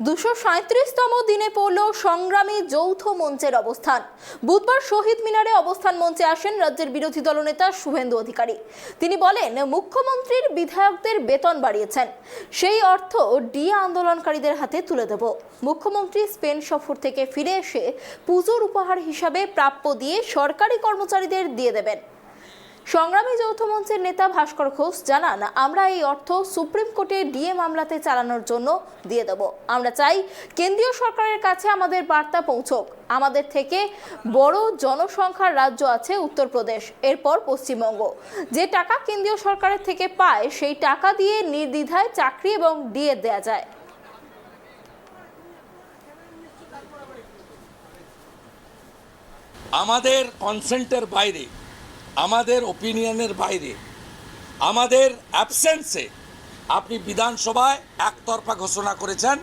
237তম দিনে পড়ল সংগ্রামী যৌথ মঞ্চের অবস্থান। বুধবার শহীদ মিনারে অবস্থান মঞ্চে আসেন রাজ্যের বিরোধী দলনেতা শুভেন্দু অধিকারী। তিনি বলেন, মুখ্যমন্ত্রীর বিধায়কদের বেতন বাড়িয়েছেন, সেই অর্থ ডিএ আন্দোলনকারীদের হাতে তুলে দেব। মুখ্যমন্ত্রী স্পেন সফর থেকে ফিরে এসে পুজোর উপহার হিসাবে প্রাপ্য দিয়ে সরকারি কর্মচারীদের দিয়ে দেবেন। সংগ্রামী যৌথ মঞ্চের নেতা ভাস্কর ঘোষ জানান, আমরা এই অর্থ সুপ্রিম কোর্টে ডিএ মামলাতে চালানোর জন্য দিয়ে দেব। আমরা চাই কেন্দ্রীয় সরকারের কাছে আমাদের বার্তা পৌঁছক। আমাদের থেকে বড় জনসংখ্যার রাজ্য আছে উত্তরপ্রদেশ, এরপর পশ্চিমবঙ্গ। যে টাকা কেন্দ্রীয় সরকারের থেকে পায় সেই টাকা দিয়ে নির্দ্বিধায় চাকরি এবং ডিএ দেয়া যায়। আমাদের কনসেন্টের বাইরে, আমাদের ওপিনিয়নের বাইরে, আমাদের অ্যাবসেন্সে আপনি বিধানসভায় একতরফা ঘোষণা করেছেন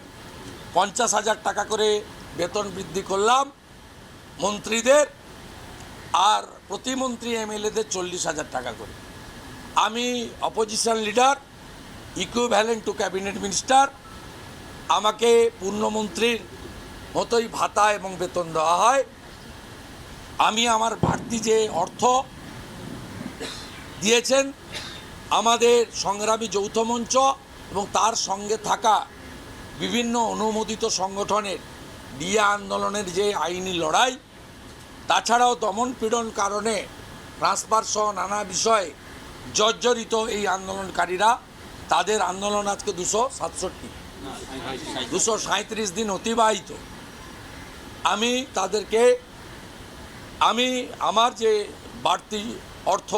50,000 টাকা করে বেতন বৃদ্ধি করলাম মন্ত্রীদের, আর প্রতিমন্ত্রী এমএলএদের 40,000 টাকা করে। আমি opposition leader, equivalent to cabinet minister, আমাকে পূর্ণমন্ত্রীর মতোই ভাতা এবং বেতন দেওয়া হয়। আমি আমার বাড়তি যে অর্থ দিয়েছেন আমাদের সংগ্রামী যৌথ মঞ্চ এবং তার সঙ্গে থাকা বিভিন্ন অনুমোদিত সংগঠনের ডিএ আন্দোলনের যে আইনি লড়াই, তাছাড়াও দমন পীড়ন কারণে ট্রান্সফার সহ নানা বিষয়ে জর্জরিত এই আন্দোলনকারীরা, তাদের আন্দোলন আজকে 237 দিন অতিবাহিত। আমি তাদেরকে আমার যে বাড়তি অর্থ,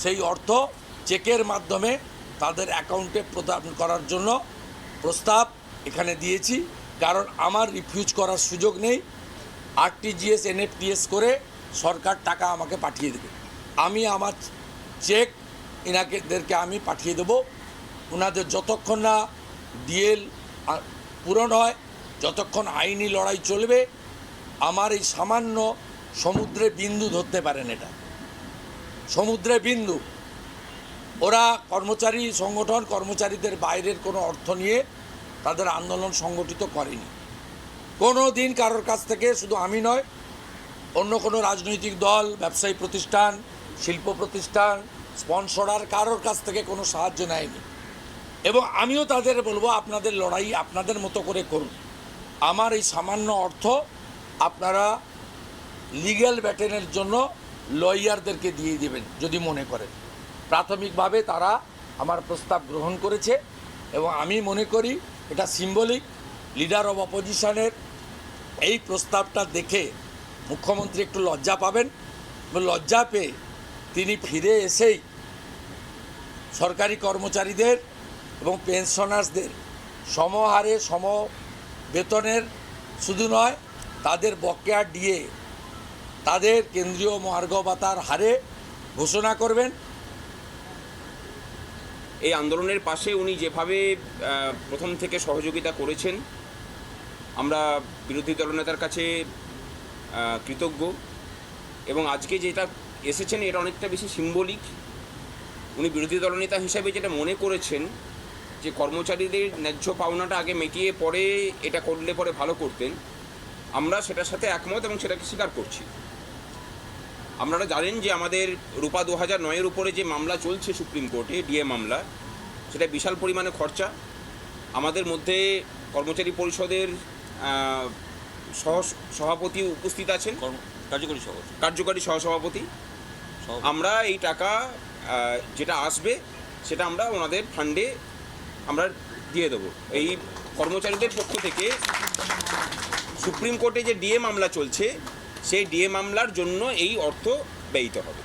সেই অর্থ চেকের মাধ্যমে তাদের অ্যাকাউন্টে প্রদান করার জন্য প্রস্তাব এখানে দিয়েছি, কারণ আমার রিফিউজ করার সুযোগ নেই। আরটিজিএস এনএফটিএস করে সরকার টাকা আমাকে পাঠিয়ে দেবে। আমি আমার চেক এনাদেরকে আমি পাঠিয়ে দেবো। ওনাদের যতক্ষণ না ডিএল পূরণ হয়, যতক্ষণ আইনি লড়াই চলবে, আমার এই সামান্য সমুদ্রে বিন্দু ধরতে পারেন, এটা সমুদ্রে বিন্দু। ওরা কর্মচারী সংগঠন, কর্মচারীদের বাইরের কোনো অর্থ নিয়ে তাদের আন্দোলন সংগঠিত করেনি কোনো দিন কারোর কাছ থেকে। শুধু আমি নয়, অন্য কোনো রাজনৈতিক দল, ব্যবসায়ী প্রতিষ্ঠান, শিল্প প্রতিষ্ঠান, স্পন্সরার কারোর কাছ থেকে কোনো সাহায্য নেয়নি। এবং আমিও তাদের বলবো, আপনাদের লড়াই আপনাদের মতো করে করুন। আমার এই সামান্য অর্থ আপনারা লিগ্যাল ব্যাটেনের জন্য লয়ারদেরকে দিয়ে দেবেন যদি মনে করেন। প্রাথমিকভাবে তারা আমার প্রস্তাব গ্রহণ করেছে এবং আমি মনে করি এটা সিম্বলিক। লিডার অব অপোজিশনের এই প্রস্তাবটা দেখে মুখ্যমন্ত্রী একটু লজ্জা পাবেন। লজ্জা পেয়ে তিনি ফিরে এসেই সরকারি কর্মচারীদের এবং পেনশনার্সদের সমহারে সম বেতনের শুধু নয়, তাদের বকেয়া ডিএ তাদের কেন্দ্রীয় মহার্ঘ ভাতার হারে ঘোষণা করবেন। এই আন্দোলনের পাশে উনি যেভাবে প্রথম থেকে সহযোগিতা করেছেন, আমরা বিরোধী দলনেতার কাছে কৃতজ্ঞ। এবং আজকে যেটা এসেছেন এটা অনেকটা বেশি সিম্বলিক। উনি বিরোধী দলনেতা হিসাবে যেটা মনে করেছেন যে কর্মচারীদের ন্যায্য পাওনাটা আগে মিটিয়ে পরে এটা করলে পরে ভালো করতেন, আমরা সেটার সাথে একমত এবং সেটাকে স্বীকার করছি। আপনারা জানেন যে আমাদের রূপা 2009-এর উপরে যে মামলা চলছে সুপ্রিম কোর্টে, ডিএ মামলা, সেটা বিশাল পরিমাণে খরচা। আমাদের মধ্যে কর্মচারী পরিষদের সভাপতি উপস্থিত আছেন, কার্যকরী সহসভাপতি। আমরা এই টাকা যেটা আসবে সেটা আমরা ওনাদের ফান্ডে আমরা দিয়ে দেবো। এই কর্মচারীদের পক্ষ থেকে সুপ্রিম কোর্টে যে ডিএ মামলা চলছে, সেই ডিএ মামলার জন্য এই অর্থ ব্যয়িত হবে।